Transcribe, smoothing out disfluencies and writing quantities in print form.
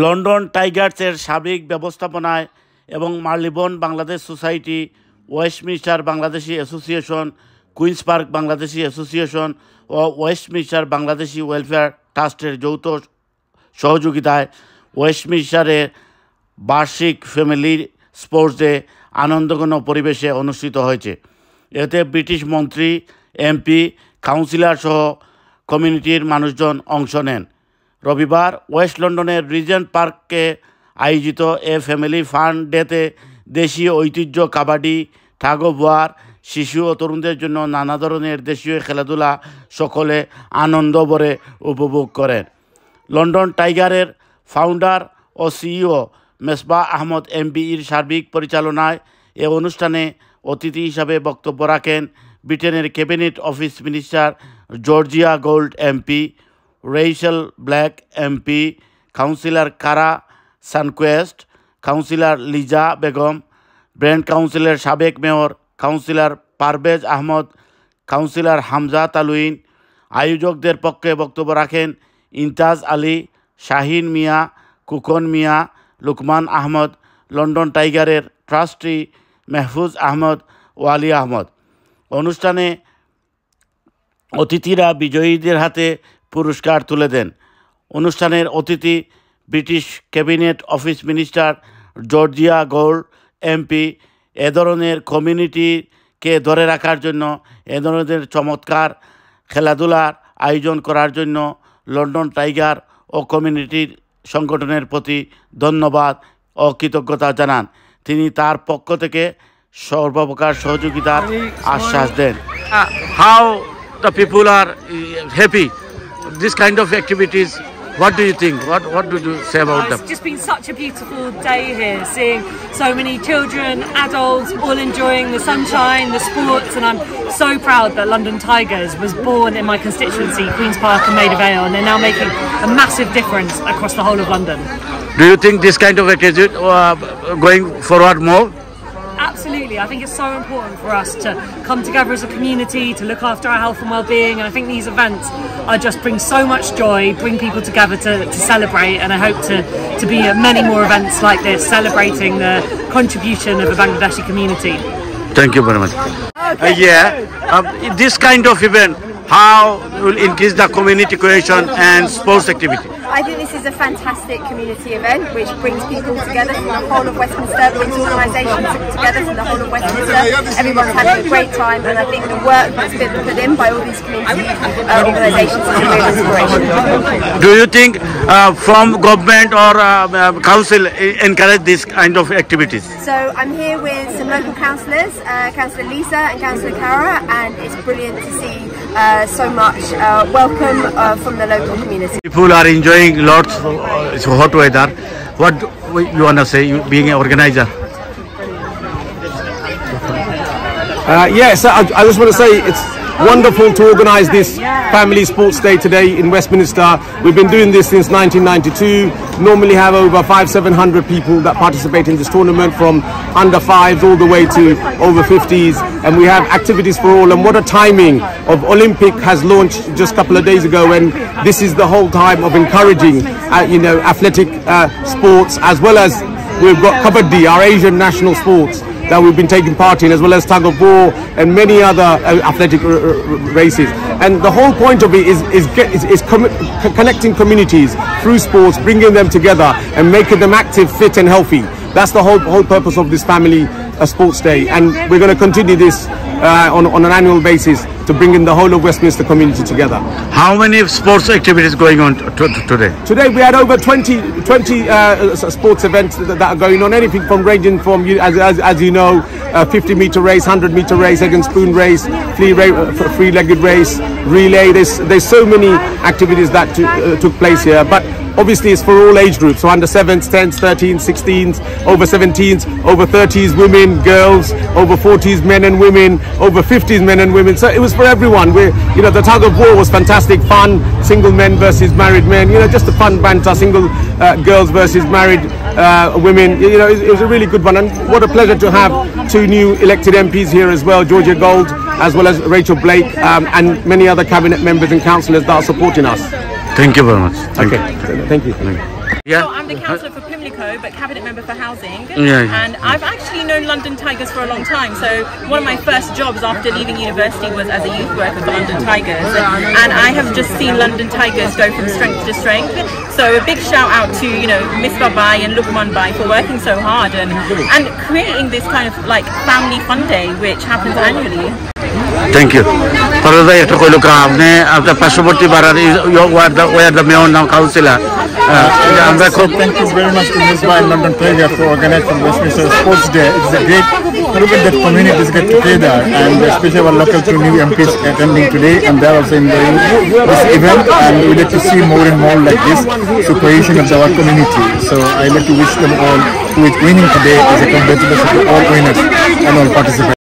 London টাইগার্সের সাবেক ব্যবস্থাপনায় এবং Marylebone Bangladesh society, Westminster Bangladeshi association, Queens Park Bangladeshi association ও ওয়েস্টমিনস্টার বাংলাদেশি ওয়েলফেয়ার ট্রাস্টের যৌথ সহযোগিতায় ওয়েস্টমিনস্টারের বার্ষিক ফ্যামিলি স্পোর্টস ডে আনন্দঘন পরিবেশে অনুষ্ঠিত হয়েছে। এতে ব্রিটিশ মন্ত্রী, এমপি, কাউন্সিলর সহ কমিউনিটির মানুষজন অংশ নেন। রবিবার ওয়েস্ট লন্ডনের রিজেন্ট পার্কে আয়োজিত এ ফ্যামিলি ফান ডেতে দেশীয় ঐতিহ্য কাবাডি, টাগ অফ ওয়ার, শিশু ও তরুণদের জন্য নানা ধরনের দেশীয় খেলাধুলা সকলে আনন্দ ভরে উপভোগ করেন। লন্ডন টাইগারের ফাউন্ডার ও সিইও মেসবাহ আহমদ এমবির সার্বিক পরিচালনায় এ অনুষ্ঠানে অতিথি হিসাবে বক্তব্য রাখেন ব্রিটেনের cabinet office minister Georgia Gould MP, Rachel Blake MP, councillor Cara Sanquest, councillor Liza Begum, Brent কাউন্সিলের সাবেক mayor councillor Parvez Ahmed, councillor Hamza Taluin. আয়োজকদের পক্ষে বক্তব্য রাখেন ইমতাজ আলী, শাহিন মিয়া, কুকন মিয়া, লুকমান আহমদ, লন্ডন টাইগারের ট্রাস্টি মেহফুজ আহমদ, ওয়ালি আহমদ। অনুষ্ঠানে অতিথিরা বিজয়ীদের হাতে পুরস্কার তুলে দেন। অনুষ্ঠানের অতিথি British cabinet office minister Georgia Gould MP এ ধরনের কমিউনিটিকে ধরে রাখার জন্য এ ধরনের চমৎকার খেলাধুলার আয়োজন করার জন্য লন্ডন টাইগার ও কমিউনিটির সংগঠনের প্রতি ধন্যবাদ ও কৃতজ্ঞতা জানান। তিনি তার পক্ষ থেকে সর্বপ্রকার সহযোগিতার আশ্বাস দেন। How the people are happy this kind of activities? What do you think? What do you say about them? It's just been such a beautiful day here, seeing so many children, adults, all enjoying the sunshine, the sports, and I'm so proud that London Tigers was born in my constituency, Queen's Park and Maida Vale, and they're now making a massive difference across the whole of London. Do you think this kind of activity going forward more? Absolutely. I think it's so important for us to come together as a community, to look after our health and well-being, and I think these events are just bring so much joy, bring people together to celebrate, and I hope to be at many more events like this, celebrating the contribution of the Bangladeshi community. Thank you very much. This kind of event, how will increase the community cohesion and sports activity? I think this is a fantastic community event which brings people together from the whole of Westminster, brings organisations together from the whole of Westminster. Everyone's having a great time, and I think the work that's been put in by all these community organisations is a real inspiration. Do you think from government or council encourage this kind of activities? So I'm here with some local councillors, Councillor Lisa and Councillor Kara, and it's brilliant to see so much welcome from the local community. People are enjoying lots of hot weather. What you want to say, you being an organizer? Yes, I just want to say it's wonderful to organise this family sports day today in Westminster. We've been doing this since 1992. Normally have over 500-700 people that participate in this tournament, from under 5s all the way to over 50s, and we have activities for all. And what a timing of Olympic has launched just a couple of days ago, and this is the whole time of encouraging athletic sports, as well as we've got Kabaddi, our Asian national sports, that we've been taking part in, as well as tug of war and many other athletic races. And the whole point of it is connecting communities through sports, bringing them together and making them active, fit and healthy. That's the whole purpose of this family sports day, and we're going to continue this on an annual basis to bring in the whole of Westminster community together. How many sports activities going on today? Today we had over 20 sports events that are going on, anything from ranging from, as you know, 50-meter race, 100-meter race, egg and spoon race, three-legged race, relay. There's so many activities that took place here, but obviously it's for all age groups, so under 7s, 10s, 13s, 16s, over 17s, over 30s, women, girls, over 40s, men and women, over 50s, men and women. So it was for everyone. The tug of war was fantastic fun, single men versus married men, just a fun banter, single girls versus married women. It was a really good one, and what a pleasure to have 2 new elected MPs here as well, Georgia Gold as well as Rachel Blake, and many other cabinet members and councillors that are supporting us. Thank you very much. Thank you. Yeah. So I'm the councillor for Pimlico, but cabinet member for housing. Yeah. And I've actually known London Tigers for a long time. So one of my first jobs after leaving university was as a youth worker for London Tigers. And I have just seen London Tigers go from strength to strength. So a big shout out to, Miss Babai and Lukman Bai for working so hard and creating this kind of like family fun day, which happens annually. Thank you. Para tayo ito ko luka ne after pasaporti barar where the mayor now councillor. Thank you very much to Ms. Bai and London Tiger for organizing Westminster Sports Day. It's a great to look at that communities get together, and especially our local two new MPs attending today, and they're also enjoying this event, and we like to see more and more like this, so cohesion of our community. So I like to wish them all who is winning today as a congratulations to all winners and all participants.